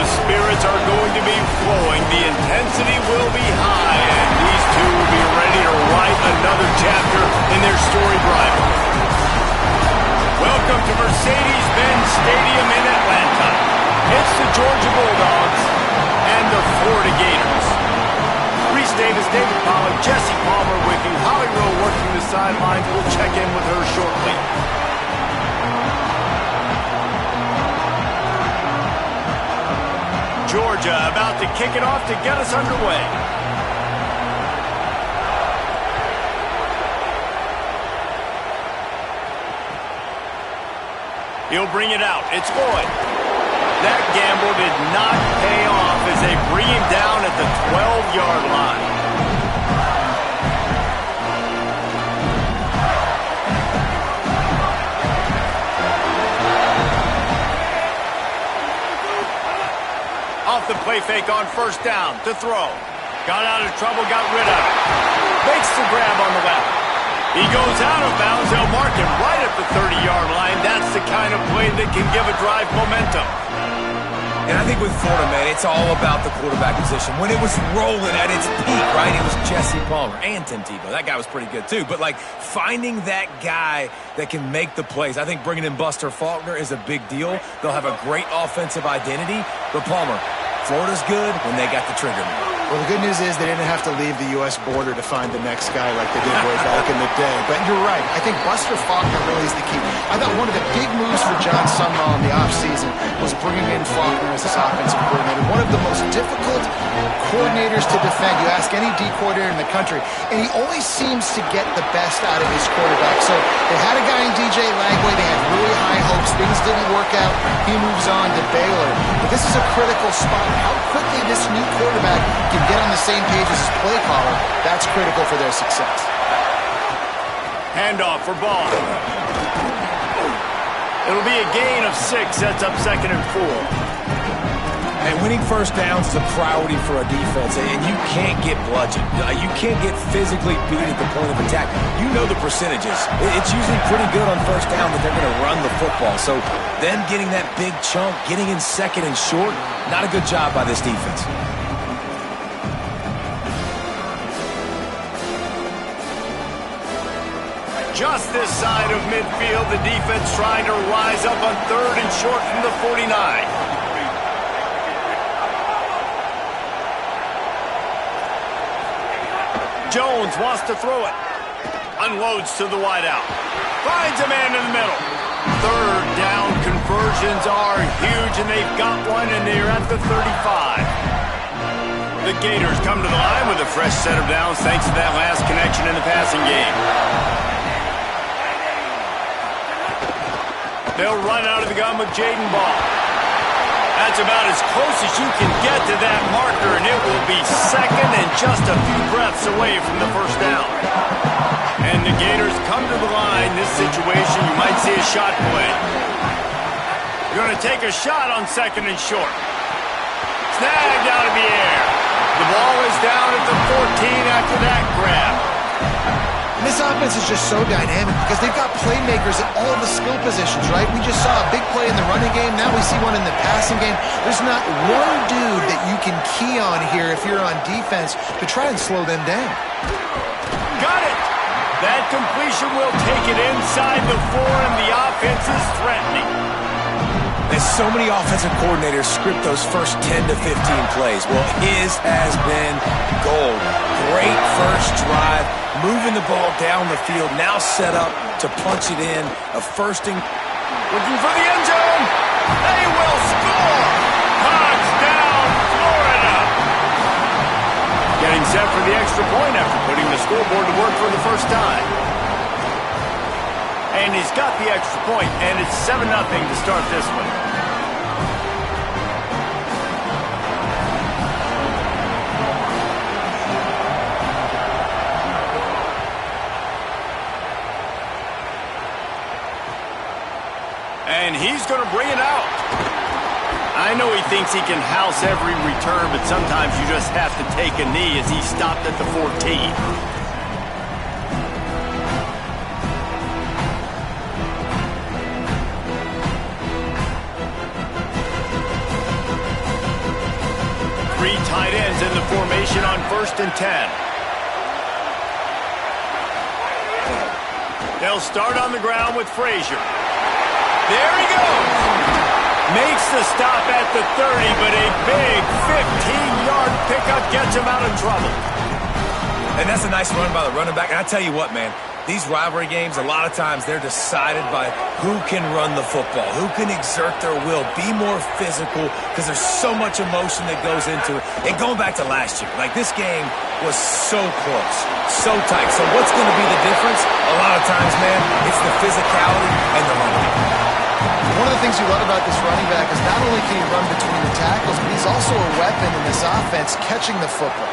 spirits are going to be flowing. The intensity will be high, and these two will be ready to write another chapter in their storied rivalry. Welcome to Mercedes-Benz Stadium in Atlanta. It's the Georgia Bulldogs and the Florida Gators. Reese Davis, David Pollack, Jesse Palmer with you. Holly Rowe working the sidelines. We'll check in with her shortly. Georgia about to kick it off to get us underway. He'll bring it out. It's Floyd. That gamble did not pay off as they bring him down at the 12-yard line. Off the play fake on first down to throw. Got out of trouble, got rid of it. Makes the grab on the left. He goes out of bounds. They'll mark him right at the 30-yard line. That's the kind of play that can give a drive momentum. And I think with Florida, man, it's all about the quarterback position. When it was rolling at its peak, right, it was Jesse Palmer and Tim Tebow. That guy was pretty good, too. But, like, finding that guy that can make the plays, I think bringing in Buster Faulkner is a big deal. They'll have a great offensive identity. But, Palmer, Florida's good when they got the trigger. Well, the good news is they didn't have to leave the U.S. border to find the next guy like they did way back in the day. But you're right. I think Buster Faulkner really is the key. I thought one of the big moves for John Summerall in the offseason was bringing in Faulkner as his offensive coordinator. One of the most difficult coordinators to defend. You ask any D coordinator in the country, and he always seems to get the best out of his quarterback. So they had a guy in DJ Lagway. They had really high hopes. Things didn't work out. He moves on to Baylor. But this is a critical spot. How quickly this new quarterback can get on the same page as his play caller, that's critical for their success. Handoff for Ball. It'll be a gain of 6, sets up 2nd and 4. And winning first downs is a priority for a defense, and you can't get bludgeoned. You can't get physically beat at the point of attack. You know the percentages. It's usually pretty good on first down that they're going to run the football. So them getting that big chunk, getting in 2nd and short, not a good job by this defense. Just this side of midfield, the defense trying to rise up on 3rd and short from the 49. Jones wants to throw it. Unloads to the wideout. Finds a man in the middle. 3rd down conversions are huge, and they've got one, and they're at the 35. The Gators come to the line with a fresh set of downs thanks to that last connection in the passing game. They'll run out of the gun with Jaden Ball. That's about as close as you can get to that marker, and it will be 2nd and just a few breaths away from the first down. And the Gators come to the line. This situation, you might see a shot play. You're going to take a shot on 2nd and short. Snagged out of the air. The ball is down at the 14 after that grab. This offense is just so dynamic because they've got playmakers at all the skill positions, right? We just saw a big play in the running game. Now we see one in the passing game. There's not one dude that you can key on here if you're on defense to try and slow them down. Got it! That completion will take it inside the 4, and the offense is threatening. As so many offensive coordinators script those first 10 to 15 plays. Well, his has been gold. Great first drive, moving the ball down the field, now set up to punch it in. A first and... Looking for the end zone. They will score. Touchdown, Florida. Getting set for the extra point after putting the scoreboard to work for the first time. And he's got the extra point, and it's 7-0 to start this one. And he's going to bring it out. I know he thinks he can house every return, but sometimes you just have to take a knee as he stopped at the 14. tight ends in the formation on 1st and 10. They'll start on the ground with Frazier. There he goes. Makes the stop at the 30, but a big 15-yard pickup gets him out of trouble. And that's a nice run by the running back. And I tell you what, man, these rivalry games, a lot of times they're decided by who can run the football, who can exert their will, be more physical, because there's so much emotion that goes into it. And going back to last year, like this game was so close, so tight. So what's going to be the difference? A lot of times, man, it's the physicality and the running. One of the things you love about this running back is not only can he run between the tackles, but he's also a weapon in this offense catching the football.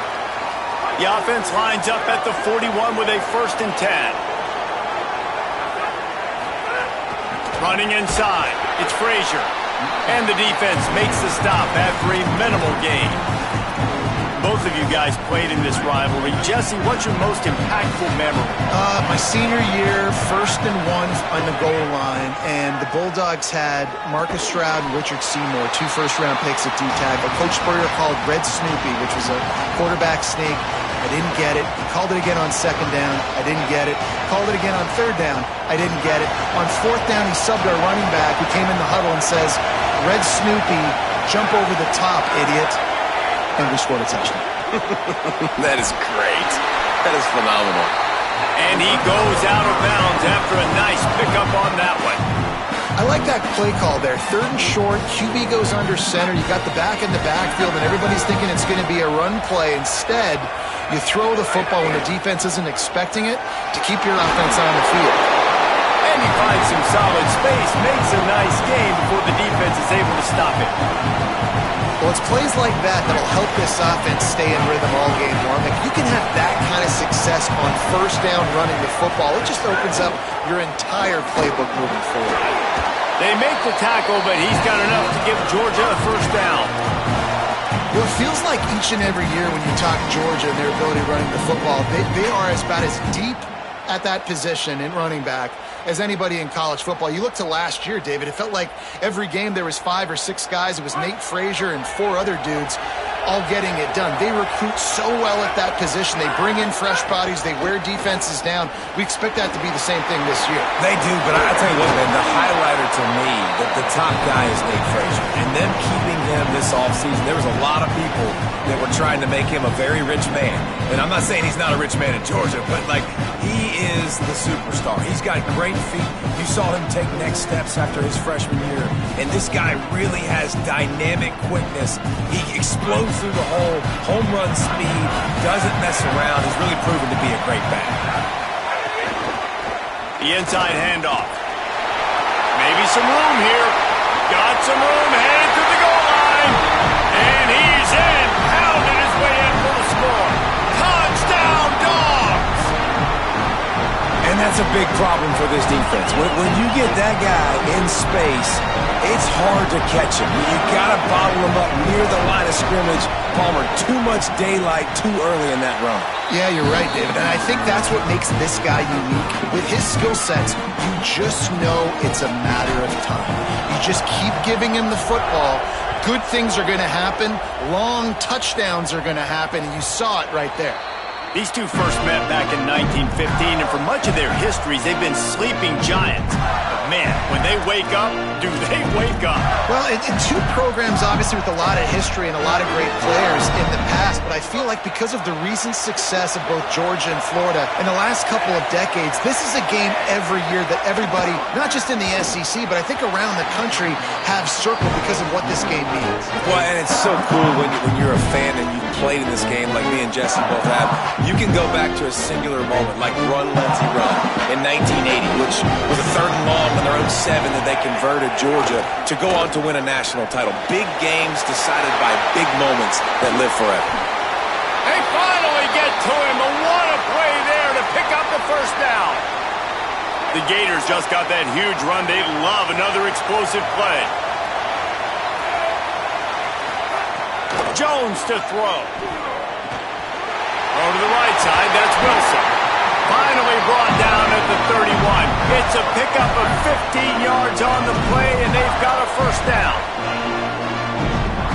The offense lines up at the 41 with a 1st and 10. Running inside, it's Frazier. And the defense makes the stop after a minimal gain. Both of you guys played in this rivalry. Jesse, what's your most impactful memory? My senior year, 1st and 1 on the goal line, and the Bulldogs had Marcus Stroud and Richard Seymour, 2 first-round picks at D-tackle. Coach Spurrier called Red Snoopy, which was a quarterback sneak. I didn't get it. He called it again on 2nd down. I didn't get it. Called it again on 3rd down. I didn't get it. On 4th down, he subbed our running back who came in the huddle and says, Red Snoopy, jump over the top, idiot. And we scored a touchdown. That is great. That is phenomenal. And he goes out of bounds after a nice pickup on that one. I like that play call there. 3rd and short, QB goes under center. You got the back in the backfield, and everybody's thinking it's going to be a run play. Instead, you throw the football when the defense isn't expecting it to keep your offense on the field. And he finds some solid space, makes a nice gain before the defense is able to stop it. Well, it's plays like that that'll help this offense stay in rhythm all game long. If you can have that kind of success on 1st down running the football, it just opens up your entire playbook moving forward. They make the tackle, but he's got enough to give Georgia a 1st down. Well, it feels like each and every year when you talk Georgia and their ability running the football, they are about as deep at that position in running back as anybody in college football. You look to last year, David, it felt like every game there was 5 or 6 guys. It was Nate Frazier and 4 other dudes all getting it done. They recruit so well at that position. They bring in fresh bodies. They wear defenses down. We expect that to be the same thing this year. They do, but I tell you what, man, the highlighter to me, that the top guy is Nate Frazier. And them keeping him this offseason, there was a lot of people that were trying to make him a very rich man. And I'm not saying he's not a rich man in Georgia, but, like, he is the superstar. He's got great feet. You saw him take next steps after his freshman year. And this guy really has dynamic quickness. He explodes through the hole, home run speed, doesn't mess around. He's really proven to be a great back. The inside handoff. Maybe some room here. Got some room, headed to the goal line. And he's in. Pounded his way in for the score. Touchdown, Dogs! And that's a big problem for this defense. When you get that guy in space, it's hard to catch him. You got to bottle him up near the line of scrimmage. Palmer, too much daylight too early in that run. Yeah, you're right, David. And I think that's what makes this guy unique. With his skill sets, you just know it's a matter of time. You just keep giving him the football. Good things are going to happen. Long touchdowns are going to happen. And you saw it right there. These two first met back in 1915, and for much of their histories, they've been sleeping giants. But man, when they wake up, do they wake up? Well, in two programs, obviously, with a lot of history and a lot of great players in the past, but I feel like because of the recent success of both Georgia and Florida in the last couple of decades, this is a game every year that everybody, not just in the SEC, but I think around the country, have circled because of what this game means. Well, and it's so cool when you're a fan and you've played in this game like me and Jesse both have. You can go back to a singular moment like Run, Lindsey, Run in 1980, which was a 3rd and long on their own 7 that they converted Georgia to go on to win a national title. Big games decided by big moments that live forever. They finally get to him, and what a play there to pick up the 1st down. The Gators just got that huge run. They love another explosive play. Jones to throw. Throw to the right side, that's Wilson. Finally brought down at the 31. It's a pickup of 15 yards on the play, and they've got a 1st down.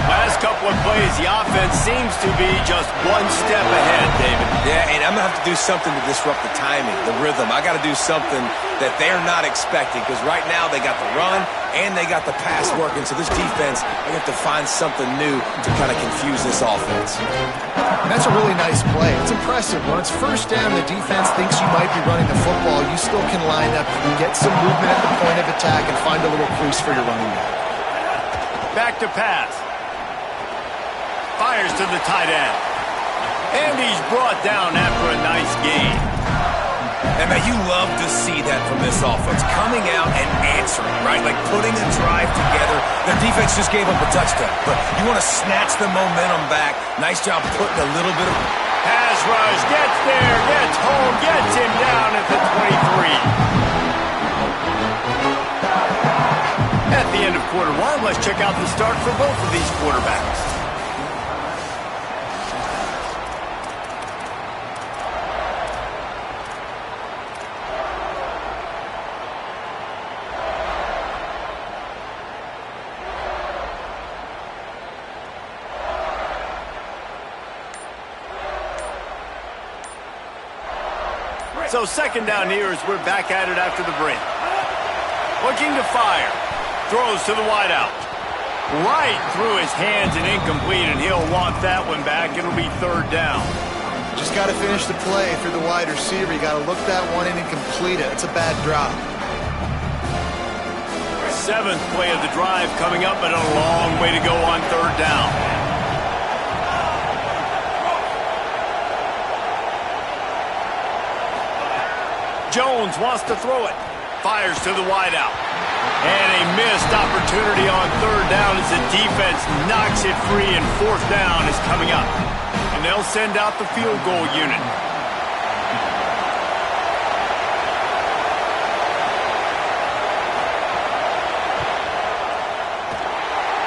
Last couple of plays plays, the offense seems to be just one step ahead, David. Yeah, and I'm going to have to do something to disrupt the timing, the rhythm. I got to do something that they're not expecting because right now they got the run and they got the pass working. So this defense, I have to find something new to kind of confuse this offense. And that's a really nice play. It's impressive. When it's first down, the defense thinks you might be running the football. You still can line up, get some movement at the point of attack, and find a little crease for your running back. Back to pass. Fires to the tight end. And he's brought down after a nice gain. And, man, you love to see that from this offense. Coming out and answering, right? Like putting a drive together. The defense just gave up a touchdown. But you want to snatch the momentum back. Nice job putting a little bit of... Pass rush, gets there, gets home, gets him down at the 23. At the end of quarter one, let's check out the start for both of these quarterbacks. So second down here as we're back at it after the break. Looking to fire. Throws to the wideout. Right through his hands and incomplete, and he'll want that one back. It'll be third down. Just got to finish the play through the wide receiver. You got to look that one in and complete it. It's a bad drop. Seventh play of the drive coming up, but a long way to go on third down. Jones wants to throw it. Fires to the wideout. And a missed opportunity on third down as the defense knocks it free, and fourth down is coming up. And they'll send out the field goal unit.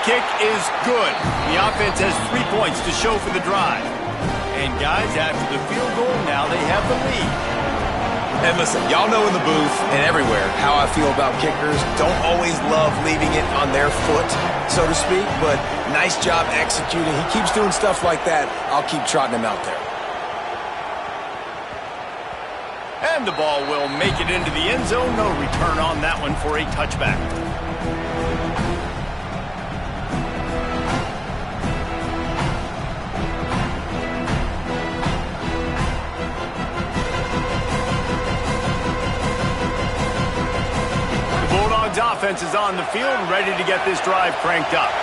Kick is good. The offense has 3 points to show for the drive. And guys, after the field goal, now they have the lead. And listen, y'all know in the booth and everywhere how I feel about kickers. Don't always love leaving it on their foot, so to speak, but nice job executing. He keeps doing stuff like that. I'll keep trotting him out there. And the ball will make it into the end zone. No return on that one for a touchback. Offense is on the field, ready to get this drive cranked up.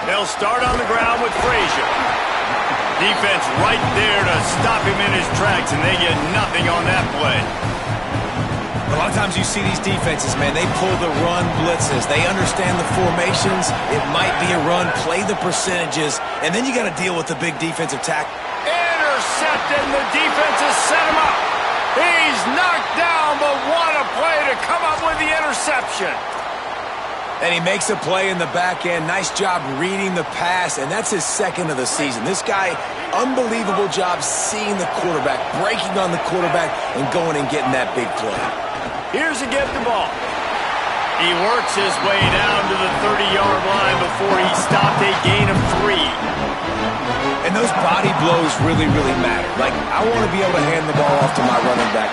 They'll start on the ground with Frazier. Defense right there to stop him in his tracks, and they get nothing on that play. A lot of times you see these defenses, man, they pull the run blitzes. They understand the formations. It might be a run, play the percentages, and then you got to deal with the big defensive tackle. Intercepted, and the defense has set him up. He's knocked down, but what a play to come up with the interception. And he makes a play in the back end. Nice job reading the pass, and that's his second of the season. This guy, unbelievable job seeing the quarterback, breaking on the quarterback, and going and getting that big play. Here's a get the ball. He works his way down to the 30-yard line before he stopped, a gain of 3. And those body blows really, really matter. Like, I want to be able to hand the ball off to my running back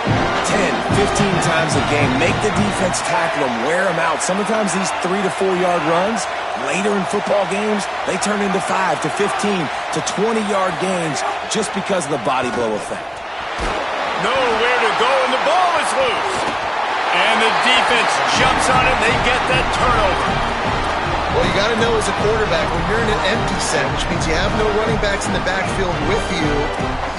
10, 15 times a game. Make the defense tackle him, wear him out. Sometimes these 3 to 4 yard runs, later in football games, they turn into 5 to 15 to 20-yard gains just because of the body blow effect. Nowhere to go, and the ball is loose. And the defense jumps on it, they get that turnover. Well, you got to know as a quarterback, when you're in an empty set, which means you have no running backs in the backfield with you,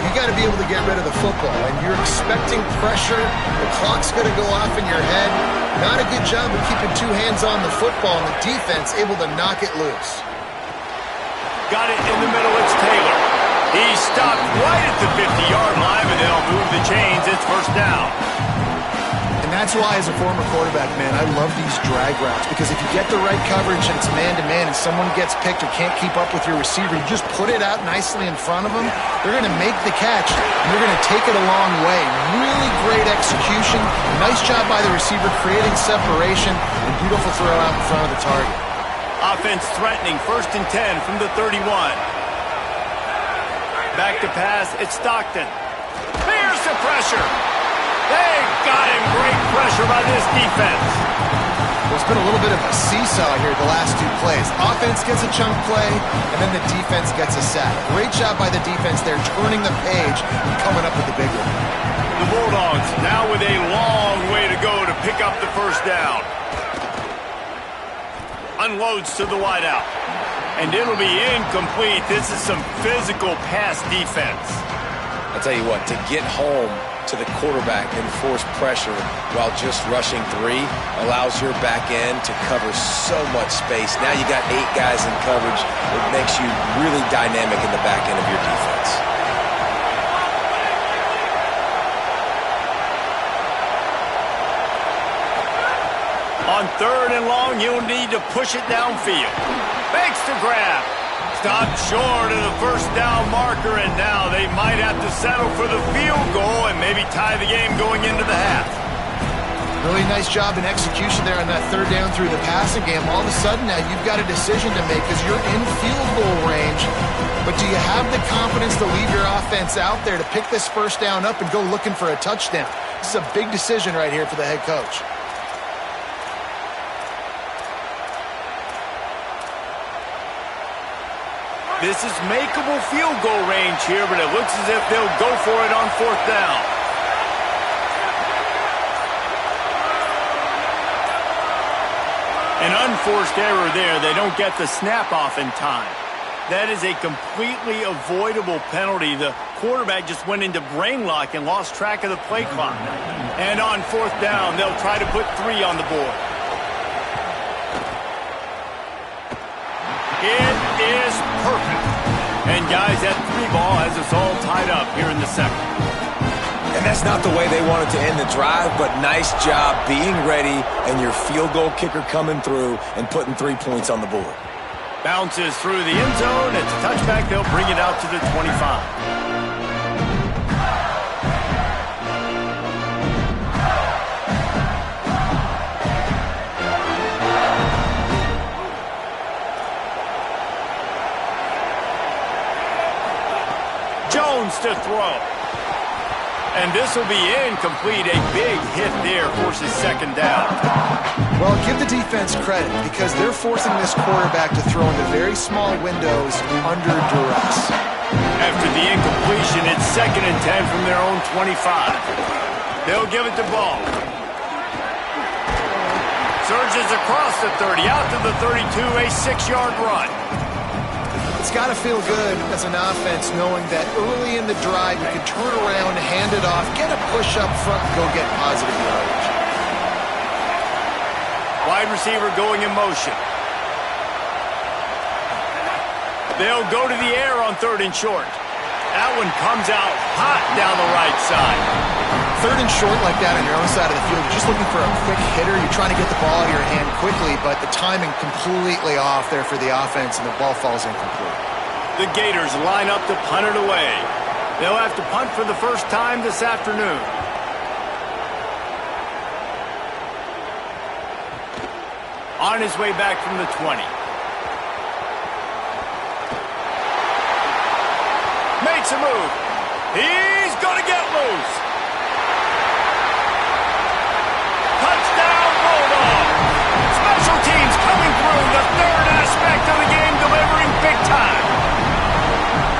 you got to be able to get rid of the football. And you're expecting pressure. The clock's going to go off in your head. Not a good job of keeping 2 hands on the football, and the defense able to knock it loose. Got it in the middle. It's Taylor. He stopped right at the 50-yard line, and they'll move the chains. It's first down. And that's why, as a former quarterback, man, I love these drag routes, because if you get the right coverage and it's man-to-man and someone gets picked or can't keep up with your receiver, you just put it out nicely in front of them, they're going to make the catch, and they're going to take it a long way. Really great execution. Nice job by the receiver creating separation, and beautiful throw out in front of the target. Offense threatening, 1st and 10 from the 31. Back to pass, it's Stockton. Here's the pressure. They got him. Great pressure by this defense. There's been a little bit of a seesaw here the last two plays. Offense gets a chunk play, and then the defense gets a sack. Great job by the defense there, turning the page and coming up with the big one. The Bulldogs now with a long way to go to pick up the first down. Unloads to the wideout. And it'll be incomplete. This is some physical pass defense. I'll tell you what, to get home to the quarterback and force pressure while just rushing 3 allows your back end to cover so much space. Now you got 8 guys in coverage. It makes you really dynamic in the back end of your defense. On 3rd and long, you'll need to push it downfield. Makes the grab. Stopped short of the first down marker, and now they might have to settle for the field goal and maybe tie the game going into the half. Really nice job in execution there on that 3rd down through the passing game. All of a sudden now you've got a decision to make because you're in field goal range. But do you have the confidence to leave your offense out there to pick this first down up and go looking for a touchdown? This is a big decision right here for the head coach. This is makeable field goal range here, but it looks as if they'll go for it on 4th down. An unforced error there. They don't get the snap off in time. That is a completely avoidable penalty. The quarterback just went into brain lock and lost track of the play clock. And on 4th down, they'll try to put 3 on the board. It is perfect. And, guys, that 3 ball has us all tied up here in the 2nd. And that's not the way they wanted to end the drive, but nice job being ready and your field goal kicker coming through and putting 3 points on the board. Bounces through the end zone. It's a touchback. They'll bring it out to the 25. Jones to throw. And this will be incomplete. A big hit there forces 2nd down. Well, give the defense credit because they're forcing this quarterback to throw into very small windows under duress. After the incompletion, it's 2nd and 10 from their own 25. They'll give it to Ball. Surges across the 30, out to the 32, a 6-yard run. It's got to feel good as an offense knowing that early in the drive you can turn around, hand it off, get a push up front, and go get positive yardage. Wide receiver going in motion. They'll go to the air on 3rd and short. That one comes out hot down the right side. 3rd and short like that on your own side of the field, you're just looking for a quick hitter. You're trying to get the ball in your hand quickly, but the timing completely off there for the offense, and the ball falls incomplete. The Gators line up to punt it away. They'll have to punt for the first time this afternoon. On his way back from the 20. Makes a move. He's going to get loose. Touchdown, Bulldogs. Special teams coming through, the 3rd aspect of the game, delivering big time.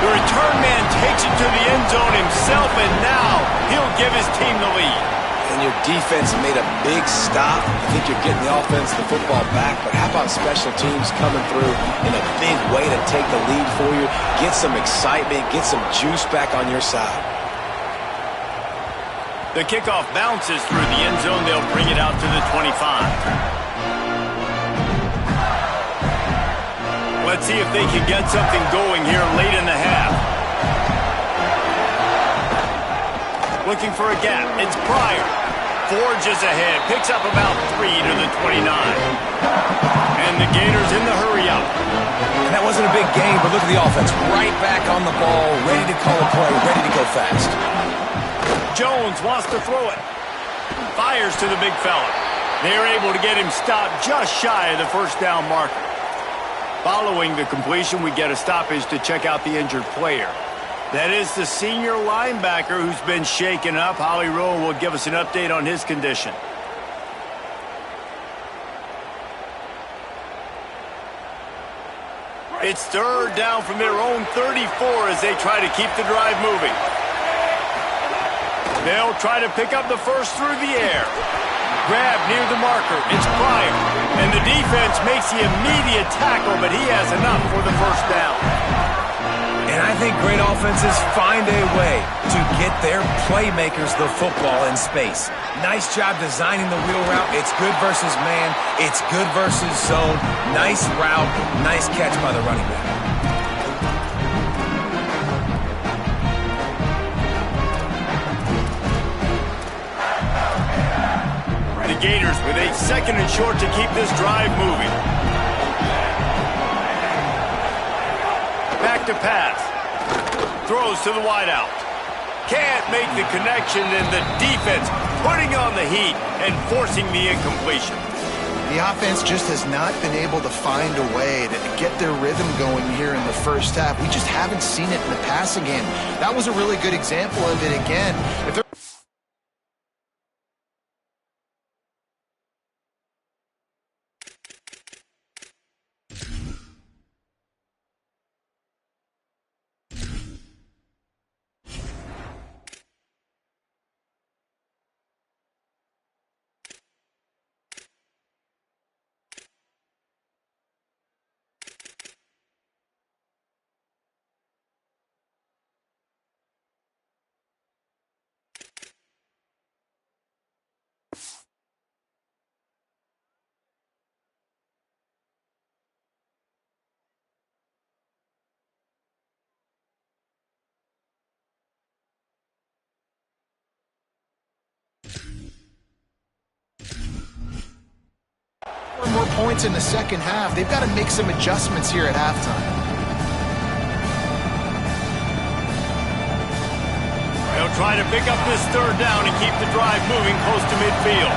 The return man takes it to the end zone himself, and now he'll give his team the lead. And your defense made a big stop. I think you're getting the offense the football back, but how about special teams coming through in a big way to take the lead for you, get some excitement, get some juice back on your side. The kickoff bounces through the end zone. They'll bring it out to the 25. Let's see if they can get something going here late in the half. Looking for a gap. It's Pryor. Forges ahead. Picks up about 3 to the 29. And the Gators in the hurry up. And that wasn't a big gain, but look at the offense. Right back on the ball, ready to call a play, ready to go fast. Jones wants to throw it. Fires to the big fella. They're able to get him stopped just shy of the first down marker. Following the completion, we get a stoppage to check out the injured player. That is the senior linebacker who's been shaken up. Holly Rowe will give us an update on his condition. It's third down from their own 34 as they try to keep the drive moving. They'll try to pick up the first through the air. Grab near the marker. It's Pryor. And the defense makes the immediate tackle, but he has enough for the first down. And I think great offenses find a way to get their playmakers the football in space. Nice job designing the wheel route. It's good versus man. It's good versus zone. Nice route. Nice catch by the running back. The Gators with a second and short to keep this drive moving. Back to pass. Throws to the wideout. Can't make the connection, and the defense putting on the heat and forcing the incompletion. The offense just has not been able to find a way to get their rhythm going here in the first half. We just haven't seen it in the passing game. That was a really good example of it again. If they're more points in the second half, they've got to make some adjustments here at halftime. They'll try to pick up this third down and keep the drive moving close to midfield.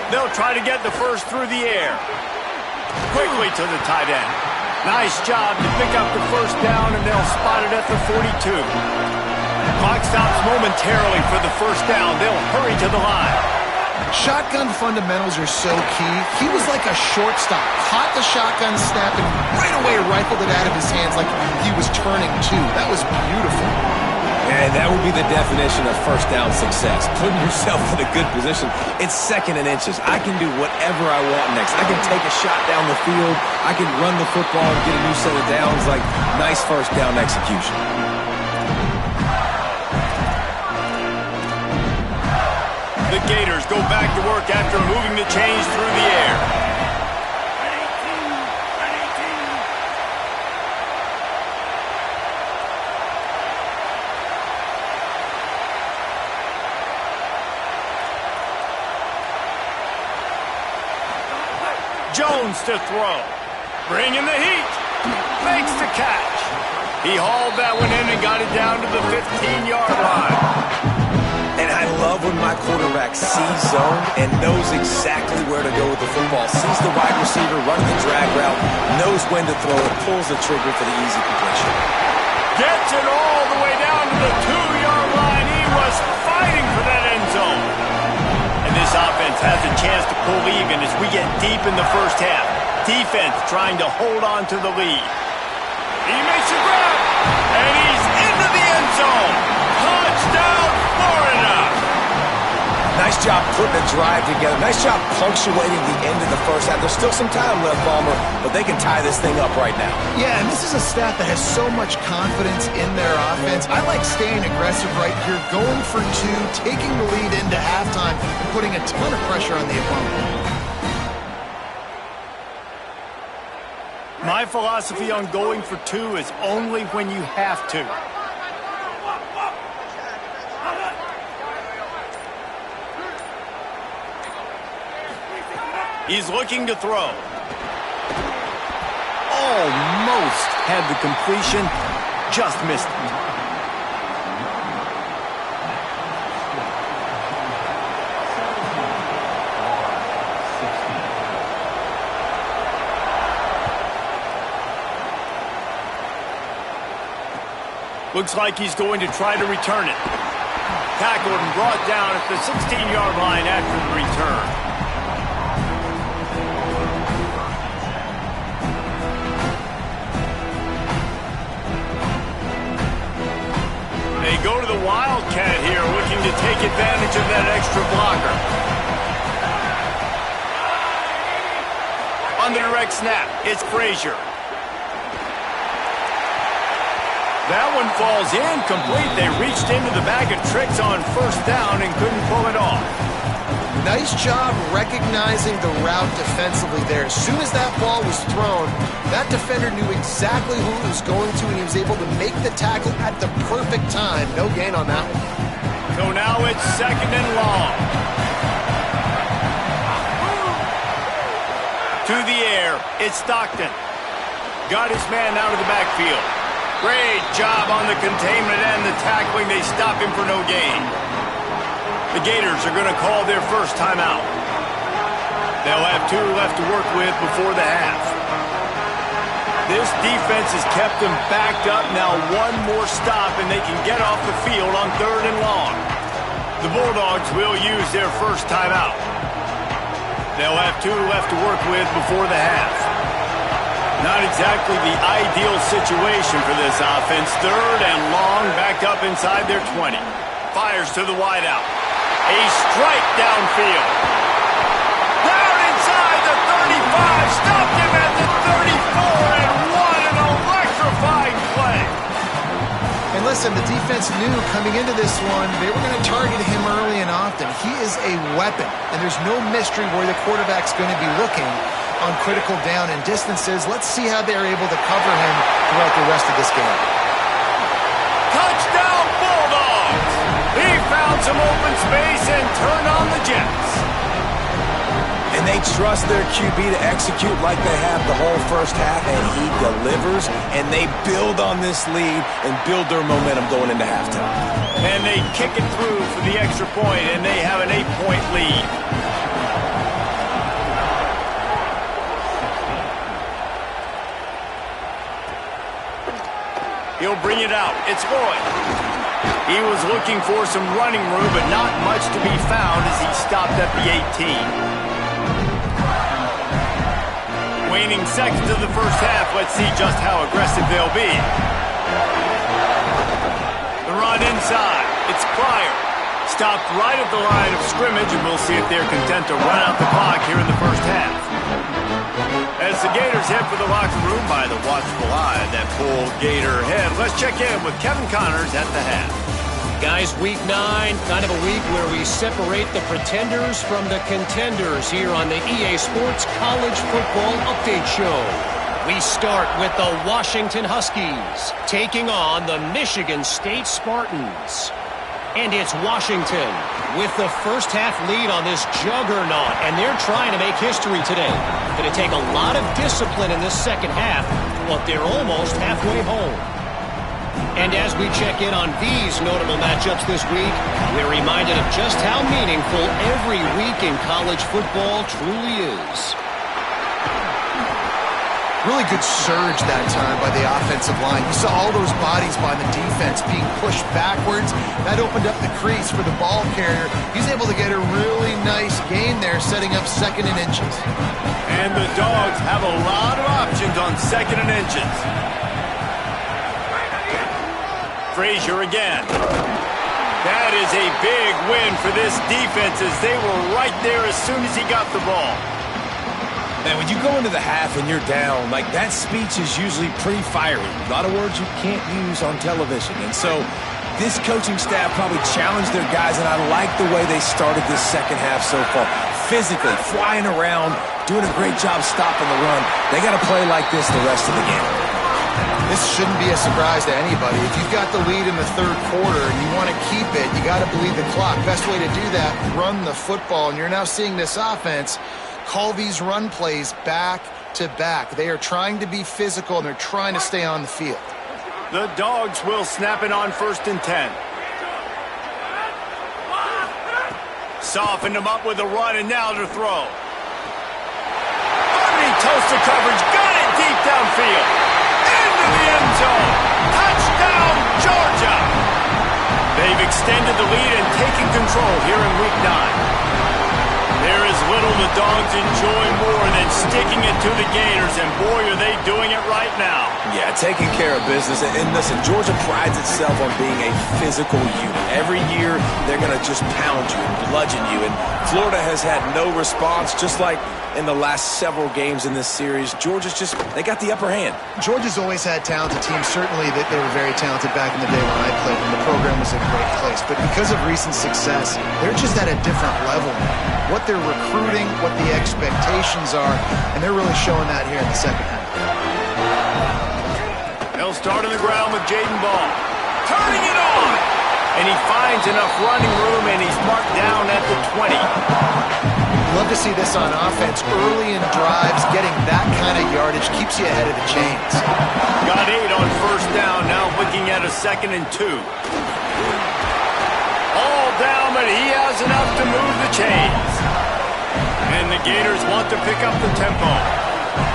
They'll try to get the first through the air. Quickly to the tight end. Nice job to pick up the first down, and they'll spot it at the 42. Clock stops momentarily for the first down. They'll hurry to the line. Shotgun fundamentals are so key. He was like a shortstop. Caught the shotgun snap and right away rifled it out of his hands like he was turning two. That was beautiful. And that would be the definition of first down success. Putting yourself in a good position. It's second and inches. I can do whatever I want next. I can take a shot down the field. I can run the football and get a new set of downs. Like, nice first down execution. The Gators go back to work after moving the chains through the air. Jones to throw. Bringing the heat. Makes the catch. He hauled that one in and got it down to the 15-yard line. And I love when my quarterback sees zone and knows exactly where to go with the football. Sees the wide receiver running the drag route, knows when to throw it, pulls the trigger for the easy completion. Gets it all the way down to the 2-yard line. He was fighting for that end zone. And this offense has a chance to pull even as we get deep in the first half. Defense trying to hold on to the lead. He makes a grab, and he's into the end zone. Touchdown, Florida! Nice job putting a drive together. Nice job punctuating the end of the first half. There's still some time left, Palmer, but they can tie this thing up right now. Yeah, and this is a staff that has so much confidence in their offense. I like staying aggressive right here, going for two, taking the lead into halftime, and putting a ton of pressure on the opponent. My philosophy on going for two is only when you have to. He's looking to throw. Almost had the completion, just missed it. Looks like he's going to try to return it. Tackled and brought down at the 16-yard line after the return. They go to the Wildcat here, looking to take advantage of that extra blocker. On the direct snap, it's Frazier. That one falls incomplete. They reached into the bag of tricks on first down and couldn't pull it off. Nice job recognizing the route defensively there. As soon as that ball was thrown, that defender knew exactly who it was going to, and he was able to make the tackle at the perfect time. No gain on that one. So now it's second and long. To the air, it's Stockton. Got his man out of the backfield. Great job on the containment and the tackling. They stop him for no gain. The Gators are going to call their first timeout. They'll have 2 left to work with before the half. This defense has kept them backed up. Now one more stop and they can get off the field on third and long. The Bulldogs will use their first timeout. They'll have 2 left to work with before the half. Not exactly the ideal situation for this offense. Third and long, back up inside their 20. Fires to the wideout. A strike downfield. Down inside the 35. Stopped him at the 34. And what an electrifying play. And listen, the defense knew coming into this one, they were going to target him early and often. He is a weapon, and there's no mystery where the quarterback's going to be looking on critical down and distances. Let's see how they're able to cover him throughout the rest of this game. Touchdown, Bulldogs! He found some open space and turned on the Jets. And they trust their QB to execute like they have the whole first half, and he delivers, and they build on this lead and build their momentum going into halftime. And they kick it through for the extra point, and they have an 8-point lead. He'll bring it out. It's Lloyd. He was looking for some running room, but not much to be found as he stopped at the 18. Waning seconds of the first half. Let's see just how aggressive they'll be. The run inside. It's Pryor. Stopped right at the line of scrimmage, and we'll see if they're content to run out the clock here in the first half. As the Gators head for the locker room by the watchful eye of that full Gator head, let's check in with Kevin Connors at the half. Guys, week 9, kind of a week where we separate the pretenders from the contenders here on the EA Sports College Football Update Show. We start with the Washington Huskies taking on the Michigan State Spartans. And it's Washington with the first half lead on this juggernaut, and they're trying to make history today. Going to take a lot of discipline in this second half, but they're almost halfway home. And as we check in on these notable matchups this week, we're reminded of just how meaningful every week in college football truly is. Really good surge that time by the offensive line. You saw all those bodies by the defense being pushed backwards. That opened up the crease for the ball carrier. He's able to get a really nice gain there, setting up second and inches. And the Dogs have a lot of options on second and inches. Frazier again. That is a big win for this defense as they were right there as soon as he got the ball. Man, when you go into the half and you're down, like that speech is usually pretty fiery. A lot of words you can't use on television. And so this coaching staff probably challenged their guys, and I like the way they started this second half so far. Physically, flying around, doing a great job stopping the run. They got to play like this the rest of the game. This shouldn't be a surprise to anybody. If you've got the lead in the third quarter and you want to keep it, you got to bleed the clock. Best way to do that, run the football. And you're now seeing this offense call these run plays back to back. They are trying to be physical, and they're trying to stay on the field. The Dogs will snap it on 1st and 10. Softened him up with a run, and now to throw. Underneath toasted coverage, got it deep downfield. Into the end zone. Touchdown, Georgia! extended the lead and taken control here in Week 9. There is little the Dogs enjoy more than sticking it to the Gators, and boy, are they doing it right now. Yeah, taking care of business. And listen, Georgia prides itself on being a physical unit. Every year, they're going to just pound you and bludgeon you. And Florida has had no response, just like in the last several games in this series. Georgia's just, they got the upper hand. Georgia's always had talented teams. Certainly that they were very talented back in the day when I played, and the program was in a great place. But because of recent success, they're just at a different level now. What they're recruiting, what the expectations are, and they're really showing that here in the second half. They'll start on the ground with Jaden Ball. Turning it on! And he finds enough running room, and he's marked down at the 20. Love to see this on offense. Early in drives, getting that kind of yardage keeps you ahead of the chains. Got 8 on first down, now looking at a 2nd and 2. All down, but he has enough to move the chains. And the Gators want to pick up the tempo.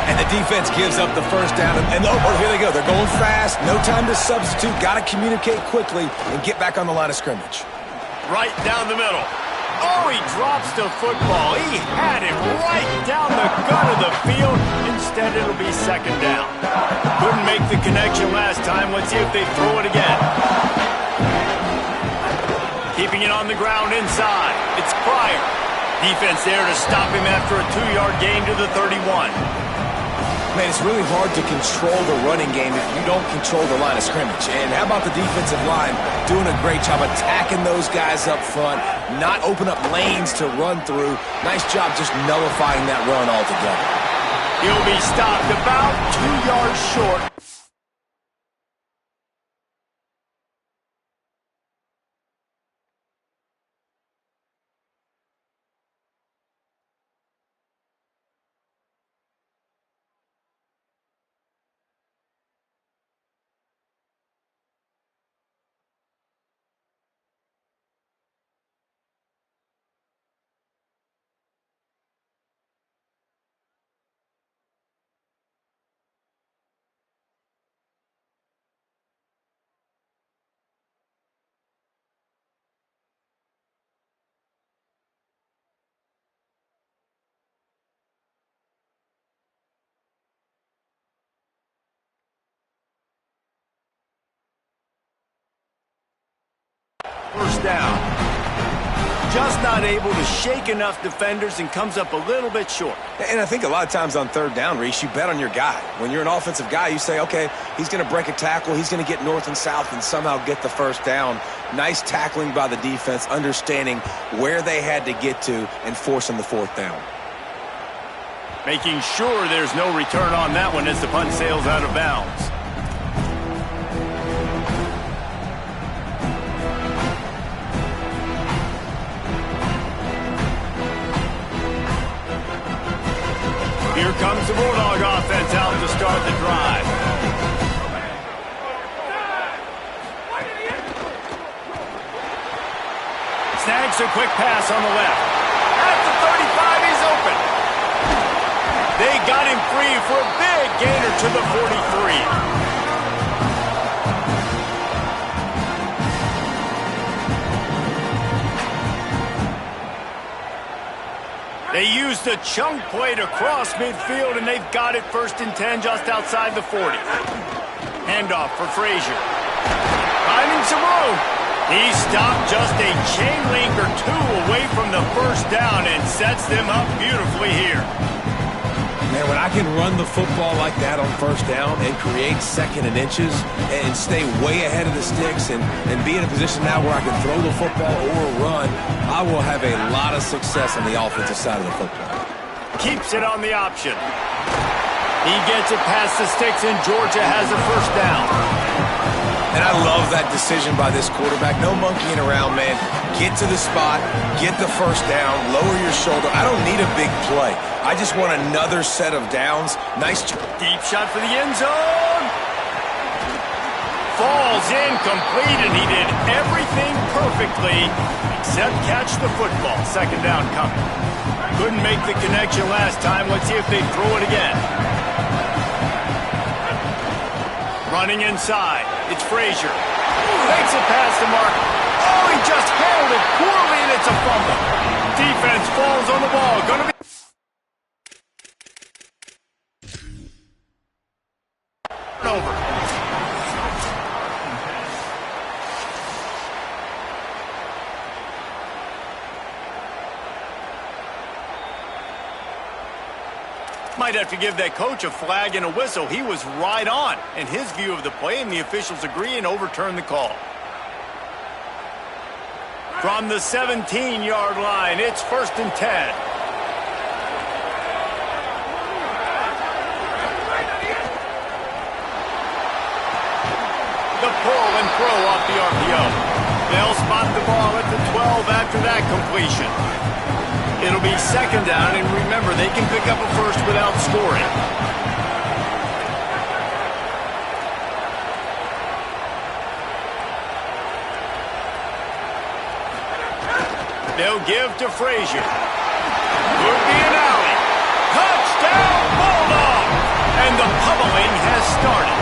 And the defense gives up the first down. And oh, here they go. They're going fast. No time to substitute. Got to communicate quickly and get back on the line of scrimmage. Right down the middle. Oh, he drops the football. He had it right down the gut of the field. Instead, it'll be 2nd down. Couldn't make the connection last time. Let's see if they throw it again. Keeping it on the ground inside. It's Pryor. Defense there to stop him after a 2-yard gain to the 31. Man, it's really hard to control the running game if you don't control the line of scrimmage. And how about the defensive line doing a great job attacking those guys up front, not open up lanes to run through. Nice job just nullifying that run altogether. He'll be stopped about 2 yards short. First down. Just not able to shake enough defenders and comes up a little bit short. And I think a lot of times on 3rd down, Reese, you bet on your guy. When you're an offensive guy, you say, okay, he's going to break a tackle, he's going to get north and south and somehow get the first down. Nice tackling by the defense, understanding where they had to get to and forcing the 4th down. Making sure there's no return on that one as the punt sails out of bounds. Here comes the Bulldog offense out to start the drive. Snags a quick pass on the left. At the 35, he's open. They got him free for a big gainer to the 43. They used a chunk play to cross midfield, and they've got it 1st and 10 just outside the 40. Handoff for Frazier. Finding some room. He stopped just a chain link or 2 away from the first down and sets them up beautifully here. Man, when I can run the football like that on 1st down and create 2nd and inches and stay way ahead of the sticks and be in a position now where I can throw the football or run, I will have a lot of success on the offensive side of the football. Keeps it on the option. He gets it past the sticks, and Georgia has a 1st down. And I love that decision by this quarterback. No monkeying around, man. Get to the spot, get the 1st down, lower your shoulder. I don't need a big play. I just want another set of downs. Nice deep shot for the end zone. Falls incomplete, and he did everything perfectly except catch the football. 2nd down coming. Couldn't make the connection last time. Let's see if they throw it again. Running inside. It's Frazier. Makes it past the mark. Oh, he just handled it poorly, and it's a fumble. Defense falls on the ball. Gonna be over. Might have to give that coach a flag and a whistle. He was right on in his view of the play, and the officials agree and overturn the call. From the 17-yard line, it's 1st and 10. The pull and throw off the RPO. They'll spot the ball at the 12 after that completion. It'll be 2nd down, and remember, they can pick up a first without scoring. They'll give to Frazier. Could be an alley. Touchdown, Bulldog! And the pummeling has started.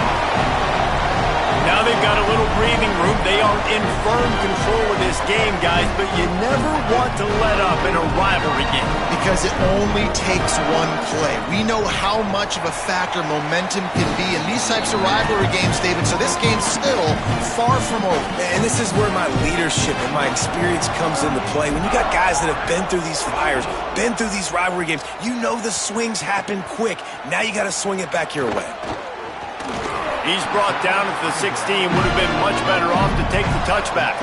Now they've got a little breathing room. They are in firm control of this game, guys, but you never want to let up in a rivalry game. Because it only takes one play. We know how much of a factor momentum can be in these types of rivalry games, David, so this game's still far from over. And this is where my leadership and my experience comes into play. When you got guys that have been through these fires, been through these rivalry games, you know the swings happen quick. Now you got to swing it back your way. He's brought down at the 16. Would have been much better off to take the touchback.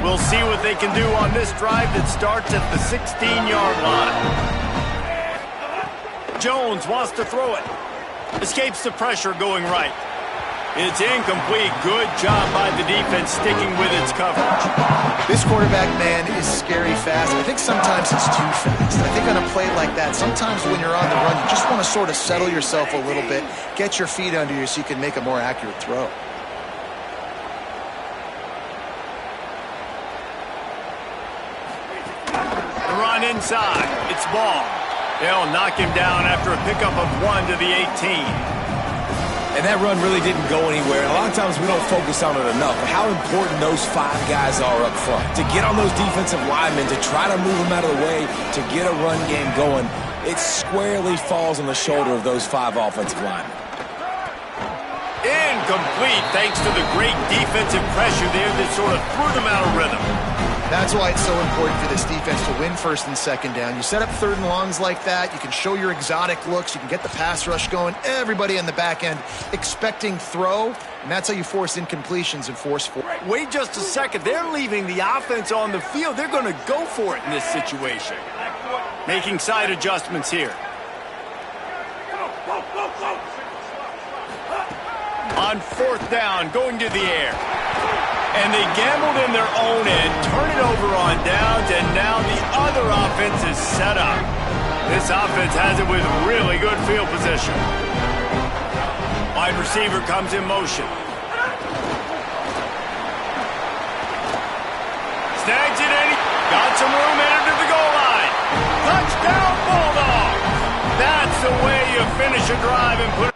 We'll see what they can do on this drive that starts at the 16-yard line. Jones wants to throw it. Escapes the pressure going right. It's incomplete. Good job by the defense sticking with its coverage. This quarterback, man, is scary fast. I think sometimes it's too fast. I think on a play like that, sometimes when you're on the run, you just want to sort of settle yourself a little bit, get your feet under you so you can make a more accurate throw. The run inside. It's Ball. They'll knock him down after a pickup of 1 to the 18. And that run really didn't go anywhere. And a lot of times we don't focus on it enough. But how important those 5 guys are up front. To get on those defensive linemen, to try to move them out of the way, to get a run game going, it squarely falls on the shoulder of those 5 offensive linemen. Incomplete thanks to the great defensive pressure there that sort of threw them out of rhythm. That's why it's so important for this defense to win 1st and 2nd down. You set up 3rd and longs like that, you can show your exotic looks, you can get the pass rush going, everybody on the back end expecting throw, and that's how you force incompletions and force four. Wait just a second. They're leaving the offense on the field. They're going to go for it in this situation. Making side adjustments here. On 4th down, going to the air. And they gambled in their own end, turn it over on downs, and now the other offense is set up. This offense has it with really good field position. Wide receiver comes in motion. Snags it in. Got some room, headed to the goal line. Touchdown, Bulldog! That's the way you finish a drive and put it.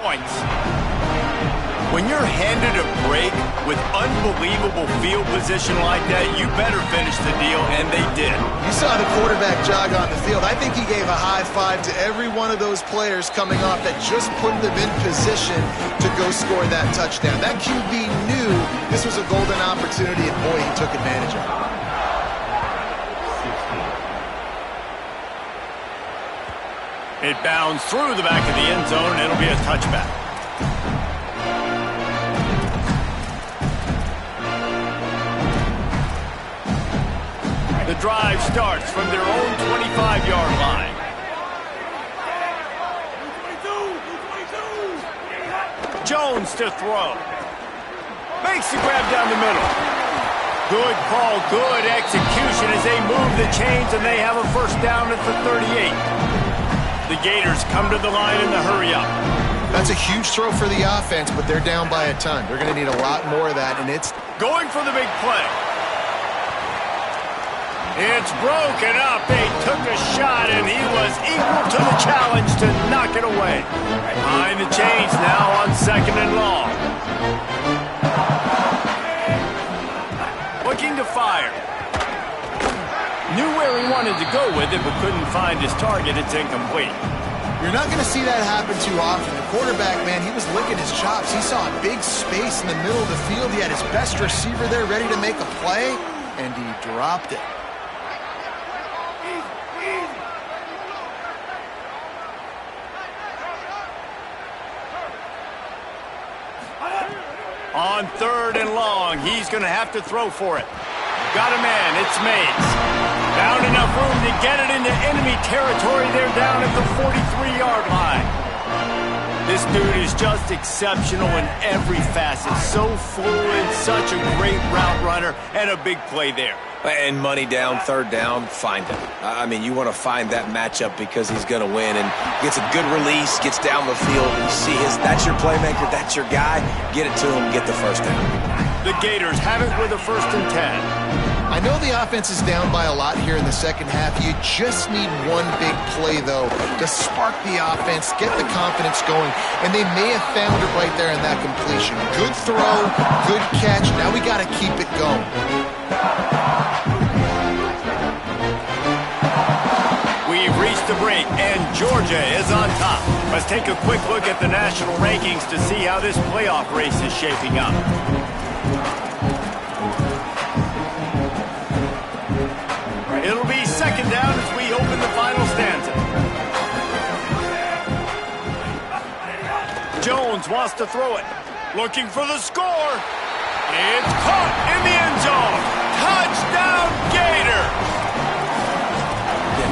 points. When you're handed a break with unbelievable field position like that, you better finish the deal, and they did. You saw the quarterback jog on the field. I think he gave a high five to every one of those players coming off that just put them in position to go score that touchdown. That QB knew this was a golden opportunity, and boy, he took advantage of It it. bounds through the back of the end zone, and it'll be a touchback. The drive starts from their own 25-yard line. Jones to throw. Makes the grab down the middle. Good call, good execution as they move the chains, and they have a first down at the 38. The Gators come to the line in the hurry up. That's a huge throw for the offense, but they're down by a ton. They're going to need a lot more of that, and it's going for the big play. It's broken up. They took a shot, and he was equal to the challenge to knock it away. Behind the chains now on 2nd and long. Looking to fire. Knew where he wanted to go with it, but couldn't find his target. It's incomplete. You're not going to see that happen too often. The quarterback, man, he was licking his chops. He saw a big space in the middle of the field. He had his best receiver there ready to make a play, and he dropped it. On 3rd and long, he's going to have to throw for it. Got a man, it's Mays. Found enough room to get it into enemy territory. They're down at the 43-yard line. This dude is just exceptional in every facet. So fluid, such a great route runner, and a big play there. And money down, 3rd down, find him. I mean, you want to find that matchup because he's going to win and gets a good release, gets down the field, and you see that's your playmaker, that's your guy. Get it to him, get the first down. The Gators have it with a 1st and 10. I know the offense is down by a lot here in the second half. You just need one big play, though, to spark the offense, get the confidence going, and they may have found it right there in that completion. Good throw, good catch. Now we got to keep it going. We've reached the break, and Georgia is on top. Let's take a quick look at the national rankings to see how this playoff race is shaping up. It'll be 2nd down as we open the final stanza. Jones wants to throw it. Looking for the score. It's caught in the end zone. Touchdown, Gators!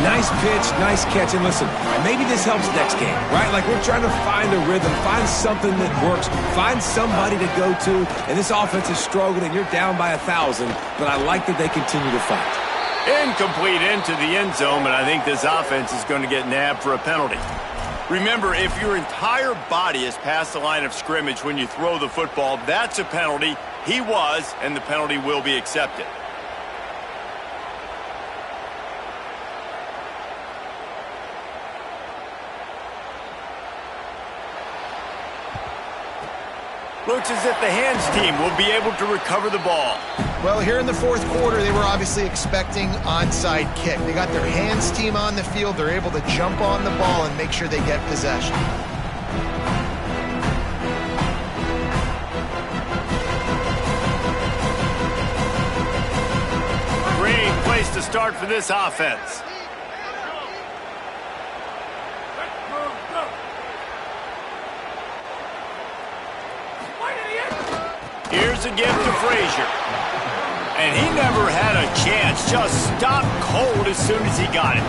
Nice pitch, nice catch, and listen, maybe this helps next game, right? Like we're trying to find a rhythm, find something that works, find somebody to go to, and this offense is struggling, and you're down by 1,000, but I like that they continue to fight. Incomplete into the end zone, but I think this offense is going to get nabbed for a penalty. Remember, if your entire body is past the line of scrimmage when you throw the football, that's a penalty. He was, and the penalty will be accepted. Looks as if the hands team will be able to recover the ball. Well, here in the 4th quarter, they were obviously expecting onside kick. They got their hands team on the field. They're able to jump on the ball and make sure they get possession. Great place to start for this offense. Here's a gift to Frazier. And he never had a chance. Just stopped cold as soon as he got it.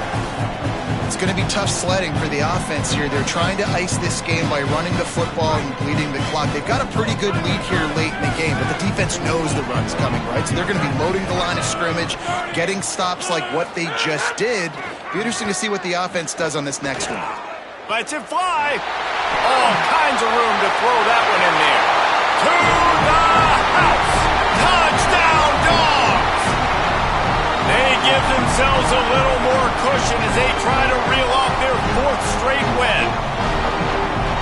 It's going to be tough sledding for the offense here. They're trying to ice this game by running the football and bleeding the clock. They've got a pretty good lead here late in the game, but the defense knows the run's coming, right? So they're going to be loading the line of scrimmage, getting stops like what they just did. Be interesting to see what the offense does on this next one. Lets it fly. All kinds of room to throw that one in there. To the house. Touchdown, Dogs. They give themselves a little more cushion as they try to reel off their 4th straight win.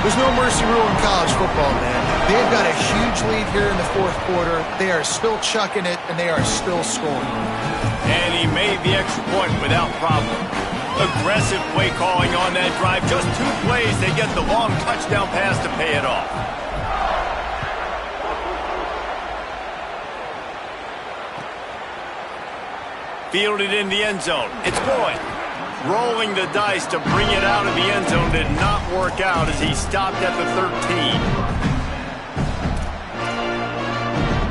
There's no mercy rule in college football, man. They've got a huge lead here in the fourth quarter. They are still chucking it, and they are still scoring. And he made the extra point without problem. Aggressive play calling on that drive. Just 2 plays, they get the long touchdown pass to pay it off. Fielded in the end zone. It's Boyd. Rolling the dice to bring it out of the end zone did not work out as he stopped at the 13.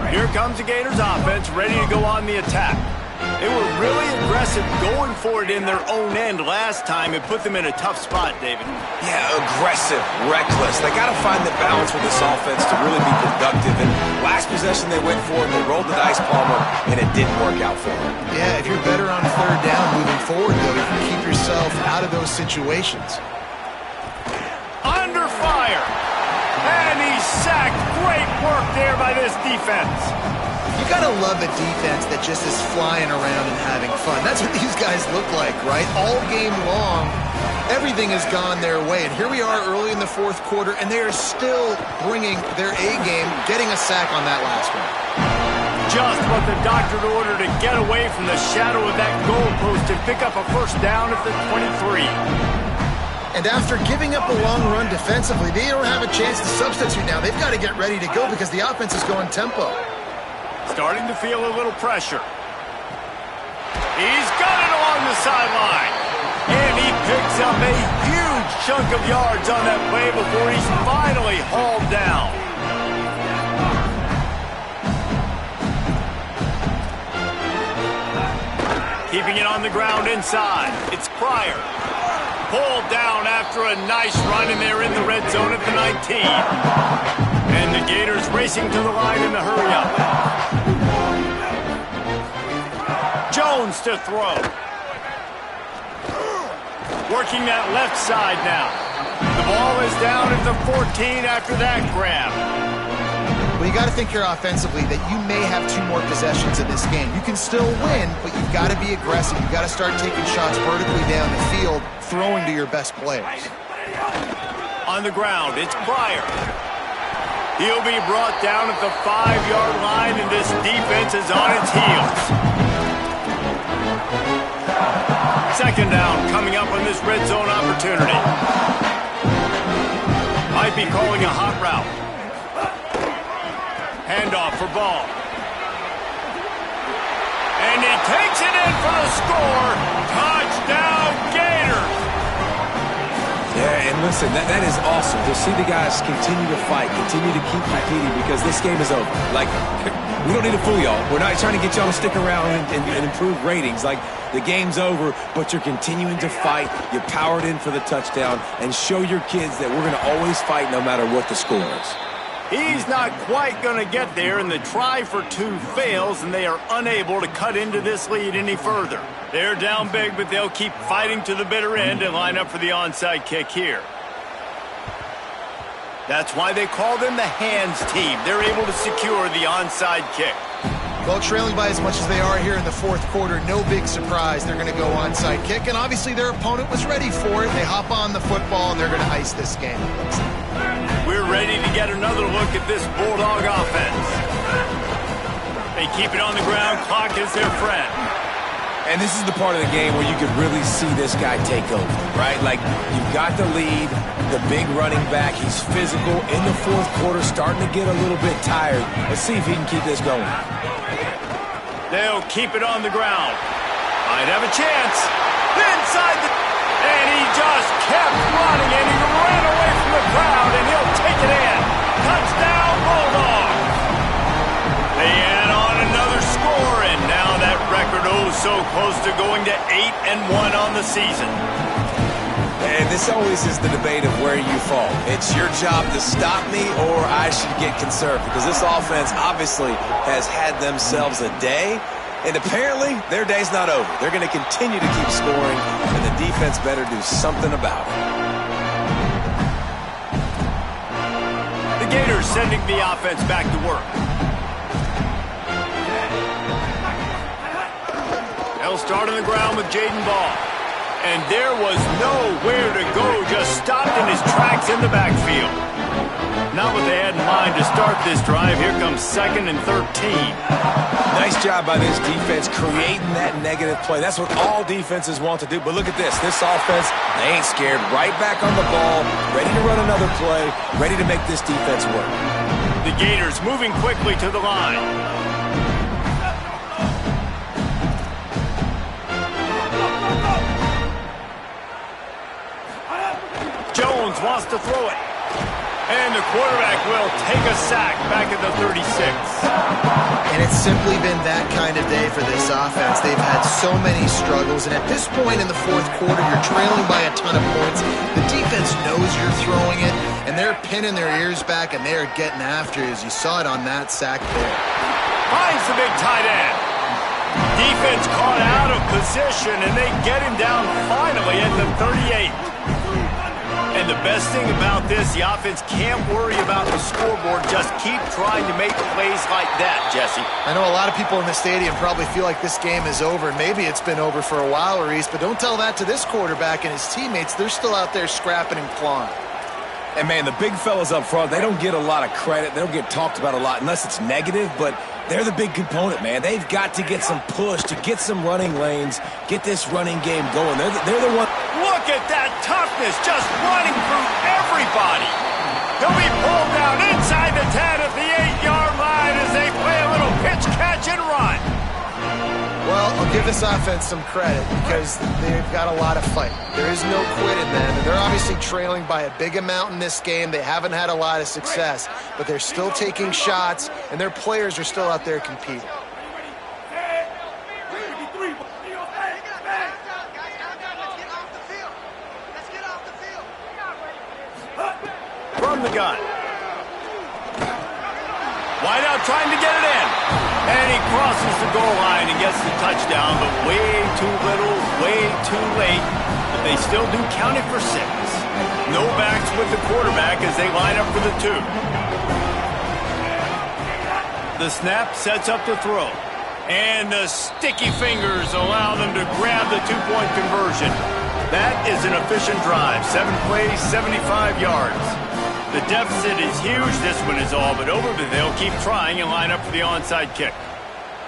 Here comes the Gators offense, ready to go on the attack. They were really aggressive going for it in their own end last time. It put them in a tough spot, David. Yeah, aggressive, reckless. They got to find the balance with this offense to really be productive. And last possession they went for it, they rolled the dice, Palmer, and it didn't work out for them. Yeah, if you're better on third down moving forward, though, you can keep yourself out of those situations. Under fire. And he's sacked. Great work there by this defense. You gotta love a defense that just is flying around and having fun. That's what these guys look like, right? All game long, everything has gone their way. And here we are early in the fourth quarter, and they are still bringing their A game, getting a sack on that last one. Just what the doctor ordered to get away from the shadow of that goalpost and pick up a first down at the 23. And after giving up a long run defensively, they don't have a chance to substitute now. They've got to get ready to go because the offense is going tempo. Starting to feel a little pressure. He's got it along the sideline. And he picks up a huge chunk of yards on that play before he's finally hauled down. Keeping it on the ground inside. It's Pryor. Pulled down after a nice run, and they're in the red zone at the 19. And the Gators racing to the line in the hurry-up. Jones to throw. Working that left side now. The ball is down at the 14 after that grab. Well, you got to think here offensively that you may have 2 more possessions in this game. You can still win, but you've got to be aggressive. You've got to start taking shots vertically down the field, throwing to your best players. On the ground, it's Pryor. He'll be brought down at the 5-yard line, and this defense is on its heels. Second down coming up on this red zone opportunity. Might be calling a hot route. Handoff for Ball. And he takes it in for the score. Touchdown, Gators. Yeah, and listen, that is awesome to see the guys continue to fight, continue to keep competing because this game is over. Like, we don't need to fool y'all. We're not trying to get y'all to stick around and improve ratings. Like, the game's over, but you're continuing to fight. You powered in for the touchdown and show your kids that we're going to always fight no matter what the score is. He's not quite going to get there, and the try for 2 fails, and they are unable to cut into this lead any further. They're down big, but they'll keep fighting to the bitter end and line up for the onside kick here. That's why they call them the hands team. They're able to secure the onside kick. Well, trailing by as much as they are here in the fourth quarter, no big surprise. They're going to go onside kick, and obviously their opponent was ready for it. They hop on the football, and they're going to ice this game. We're ready to get another look at this Bulldog offense. They keep it on the ground. Clock is their friend. And this is the part of the game where you could really see this guy take over, right? Like, you've got the lead, the big running back. He's physical in the fourth quarter, starting to get a little bit tired. Let's see if he can keep this going. They'll keep it on the ground. Might have a chance. Inside the... And he just kept running, and he ran away from the crowd, and he'll take it in. Touchdown, Bulldog. They add on another score, and now that record so close to going to 8-1 on the season. And this always is the debate of where you fall. It's your job to stop me or I should get conserved because this offense obviously has had themselves a day, and apparently their day's not over. They're going to continue to keep scoring, and the defense better do something about it. The Gators sending the offense back to work. They'll start on the ground with Jaden Ball. And there was nowhere to go, just stopped in his tracks in the backfield. Not what they had in mind to start this drive. Here comes 2nd and 13. Nice job by this defense creating that negative play. That's what all defenses want to do. But look at this. This offense, they ain't scared. Right back on the ball, ready to run another play, ready to make this defense work. The Gators moving quickly to the line. Jones wants to throw it. And the quarterback will take a sack back at the 36. And it's simply been that kind of day for this offense. They've had so many struggles, and at this point in the fourth quarter, you're trailing by a ton of points. The defense knows you're throwing it, and they're pinning their ears back, and they're getting after it, as you saw it on that sack there. Finds the big tight end. Defense caught out of position, and they get him down finally at the 38. And the best thing about this, the offense can't worry about the scoreboard. Just keep trying to make plays like that, Jesse. I know a lot of people in the stadium probably feel like this game is over. Maybe it's been over for a while, Reese, but don't tell that to this quarterback and his teammates. They're still out there scrapping and clawing. And, man, the big fellas up front, they don't get a lot of credit. They don't get talked about a lot unless it's negative, but they're the big component, man. They've got to get some push, to get some running lanes, get this running game going. They're the one. Look at that toughness, just running through everybody. He'll be pulled down inside the 10 at the 8-yard line as they play a little pitch, catch, and run. Well, I'll give this offense some credit because they've got a lot of fight. There is no quit in them, and they're obviously trailing by a big amount in this game. They haven't had a lot of success, but they're still taking shots, and their players are still out there competing. From the gun. Wide out trying to get it in. And he crosses the goal line and gets the touchdown, but way too little, way too late. But they still do count it for 6. No backs with the quarterback as they line up for the 2. The snap sets up the throw. And the sticky fingers allow them to grab the 2-point conversion. That is an efficient drive. 7 plays, 75 yards. The deficit is huge. This one is all but over, but they'll keep trying and line up for the onside kick.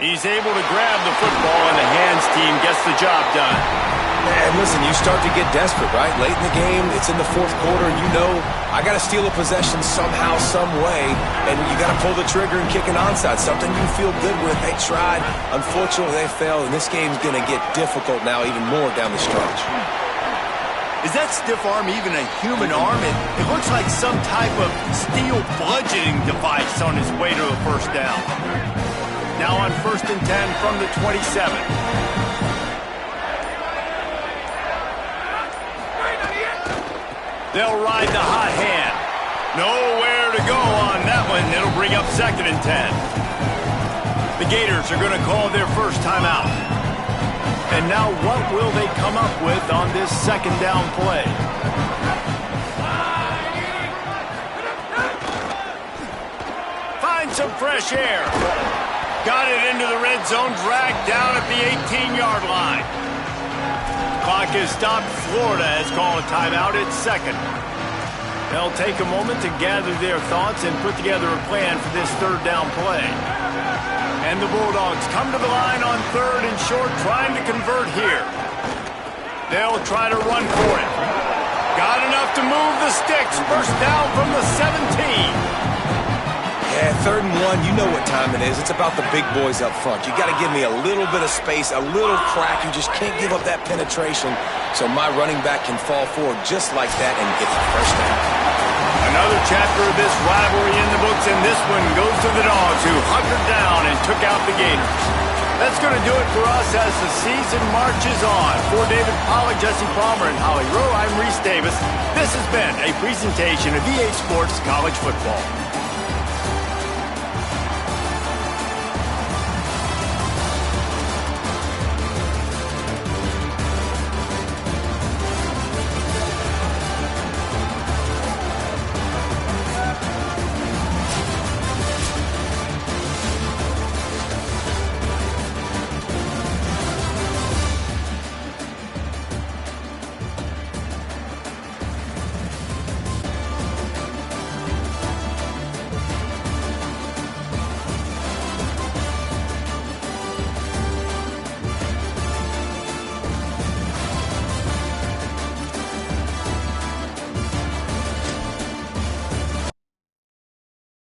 He's able to grab the football, and the hands team gets the job done. And listen, you start to get desperate, right? Late in the game, it's in the fourth quarter, and you know I got to steal a possession somehow, some way, and you got to pull the trigger and kick an onside, something you feel good with. They tried. Unfortunately, they failed, and this game's going to get difficult now even more down the stretch. Is that stiff arm even a human arm? It looks like some type of steel bludgeoning device on his way to a first down. Now on 1st and 10 from the 27. They'll ride the hot hand. Nowhere to go on that one. It'll bring up 2nd and 10. The Gators are going to call their first timeout. And now what will they come up with on this 2nd down play? Find some fresh air. Got it into the red zone, dragged down at the 18-yard line. Clock is stopped. Florida has called a timeout. It's 2nd. They'll take a moment to gather their thoughts and put together a plan for this 3rd down play. And the Bulldogs come to the line on 3rd and short, trying to convert here. They'll try to run for it. Got enough to move the sticks. First down from the 17. Yeah, 3rd and 1, you know what time it is. It's about the big boys up front. You got to give me a little bit of space, a little crack. You just can't give up that penetration so my running back can fall forward just like that and get the first down. Another chapter of this rivalry in the books, and this one goes to the Dogs, who hunkered down and took out the Gators. That's going to do it for us as the season marches on. For David Pollack, Jesse Palmer, and Holly Rowe, I'm Reese Davis. This has been a presentation of EA Sports College Football.